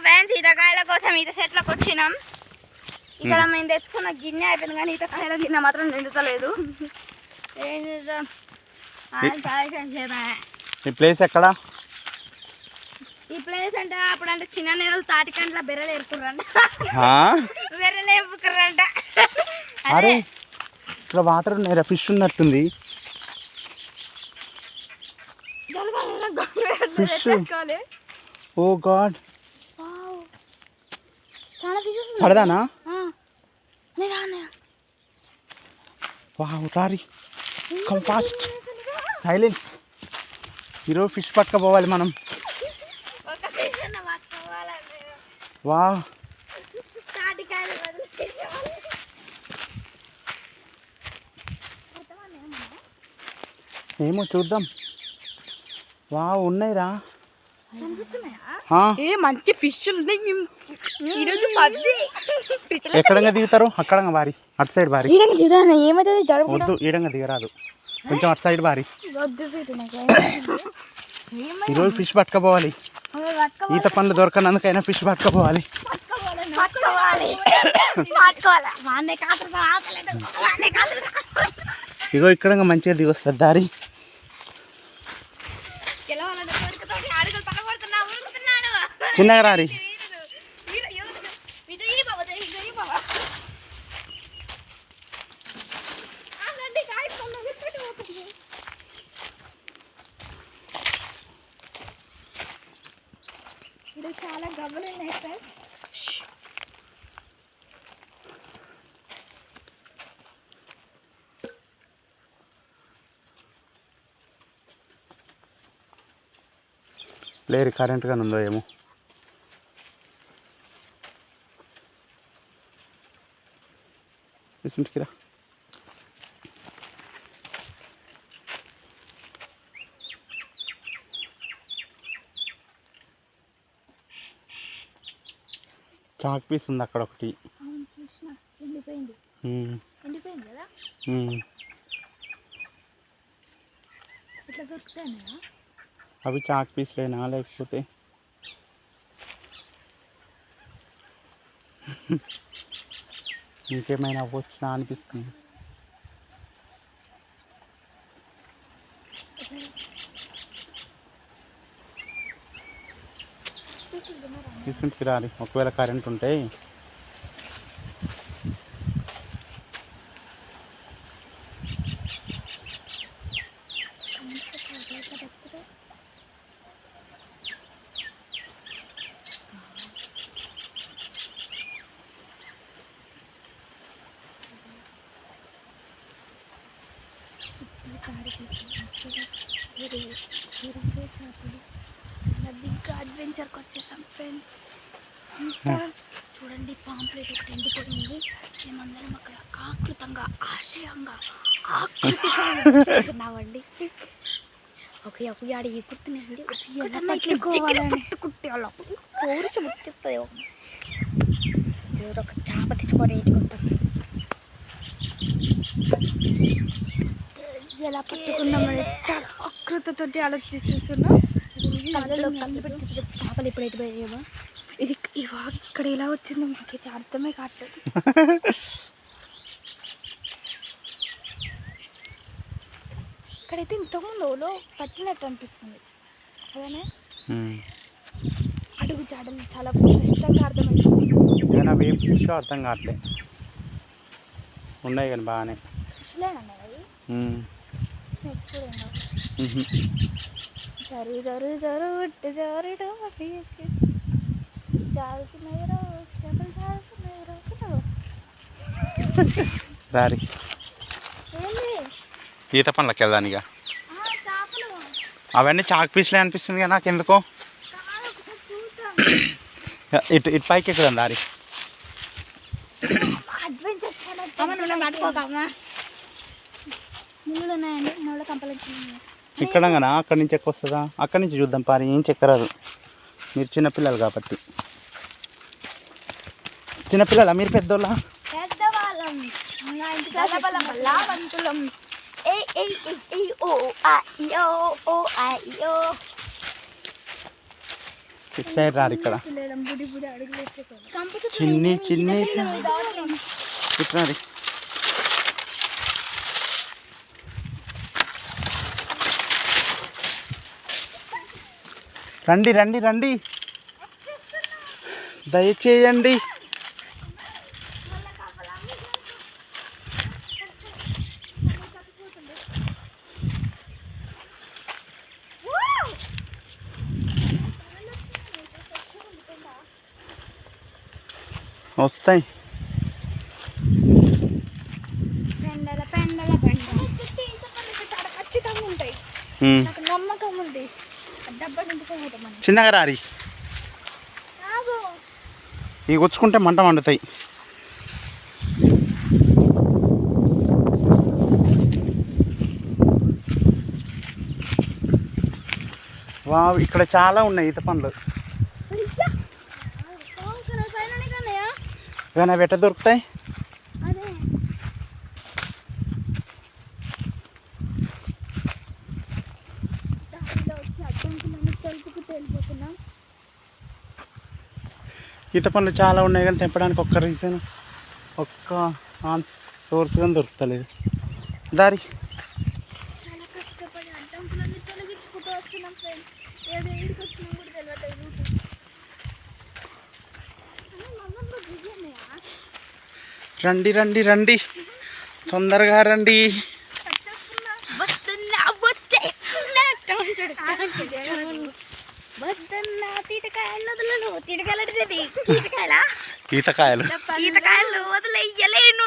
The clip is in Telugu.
ఫ్రెండ్స్ ఈతకాయల కోసం ఈత చెట్లకు వచ్చినాం. ఇక్కడ మేము తెచ్చుకున్న గిన్నె అయిపోయింది కానీ ఈతకాయల గిన్నె మాత్రం నిండుతలేదు. ఏం చేద్దాం? ఈ ప్లేస్ ఎక్కడ? ఈ ప్లేస్ అంటే అప్పుడంటే చిన్న నేలలు తాటికంట్ల బెర్రలు ఏరుకుర్రంట. బెర్రలు ఏరుకుర్రంట. అరే ఇక్కడ వాటర్ ఉన్నాయి, ఫిష్ ఉన్నట్టుంది. ఫిష్, ఓ గాడ్, పడదానా? వావ్ రారి, కమ్ ఫాస్ట్, సైలెన్స్. ఈరోజు ఫిష్ పట్టుకపోవాలి మనం. వావ్, ఏమో చూద్దాం. వావ్ ఉన్నాయిరా, మంచి ఫిష్. ఎక్కడంగా దిగుతారు? అక్కడంగా బారి, అటు సైడ్ బారి. వద్దు, ఈడంగా దిగరాదు, కొంచెం అటు సైడ్ బారి. ఈరోజు ఫిష్ పట్టుకపోవాలి. ఈత పండ్లు దొరకనందుకైనా ఫిష్ పట్టుకపోవాలి. ఇగో ఇక్కడ మంచిగా దిగొస్తుంది దారి. చిన్నగా రారి. చాలా గబ్బలు ఉన్నాయి ఫ్రెండ్స్. లేరు కరెంట్ గానే ఉందో ఏమో. రా, చాక్ పీస్ ఉంది అక్కడ ఒకటి. అవి చాక్ పీస్లేనా లేకపోతే ఇంకేమైనా అవ్వచ్చునా అనిపిస్తుంది. తీసుకుంటుకి రాలి, ఒకవేళ కరెంట్ ఉంటే. అడ్వెంచర్కి వచ్చేసాం ఫ్రెండ్స్. చూడండి, పాంప్లెట్ ఒకటి ఎండిపోయింది. మేమందరం అక్కడ ఆకృతంగా ఆశయంగా ఆకృతిస్తున్నామండి. ఓకే ఒక ఆడ ఎగురుతున్నాయండి. కుట్టే పౌరుషం వచ్చేస్తుంది. ఏదో ఒక చేప తెచ్చుకొని ఇంటికి వస్తాం. ఎలా పట్టుకున్నామని చాలా ఆకృతతోటి ఆలోచిస్తున్నాం. కళ్ళలో కళ్ళు పెట్టి చేపలు ఎప్పుడైతే పోయామో. ఇది ఇక్కడ ఎలా వచ్చిందో మాకైతే అర్థమే కావట్లేదు. ఇక్కడైతే ఇంతకుముందు ఓలో పట్టినట్టు అనిపిస్తుంది. అలానే అడుగు జాడలు చాలా స్పష్టంగా అర్థమవుతుంది. ఏం ఫిష్ అర్థం కావట్లేదు. ఉన్నాయి కానీ బాగానే ఫిష్లేనన్నా అవి. స్నేక్స్ కూడా జరు జరు జరు ఉట్టు జరుడు రారి ఈత పండ్లకి వెళ్దాను. ఇక అవన్నీ చాక్ పీస్లే అనిపిస్తుంది కదా నాకెందుకో. ఇటు ఇటు పైకి ఎక్కుదాం దారి. ఇక్కడ కదా అక్కడి నుంచి ఎక్కువ వస్తుందా? అక్కడి నుంచి చూద్దాం పారి, ఏం చెక్కరాదు. మీరు చిన్నపిల్లలు కాబట్టి. చిన్నపిల్లలా మీరు పెద్దోళ్ళ? ఇటు సైడ్ రారు. ఇక్కడ చిన్ని చిన్ని ఇట్లా రండి రండి రండి దయచేయండి. వస్తాయి ఖచ్చితంగా ఉంటాయి. నాకు నమ్మకం ఉంది. డబ్బా నింపుకోపోతాం. చిన్నగా రారి ఇవి గుచ్చుకుంటే మంట మండుతాయి. వావ్ ఇక్కడ చాలా ఉన్నాయి ఈత పండ్లు. ఏమైనా వెట్ట దొరుకుతాయి. ఈత పండ్లు చాలా ఉన్నాయి కానీ తెంపడానికి ఒక్క రీజన్ ఒక్క సోర్స్ కానీ దొరుకుతలేదు. దారి చాలా కష్టపడి అడ్డంకులన్నీ తొలగించుకుంటూ వస్తున్నాం ఫ్రెండ్స్. ఏదో ఇంటికి వచ్చినా కూడా తెలియదు. రండి రండి రండి తొందరగా రండి. ఈతకాయలు వదిలేయలేను.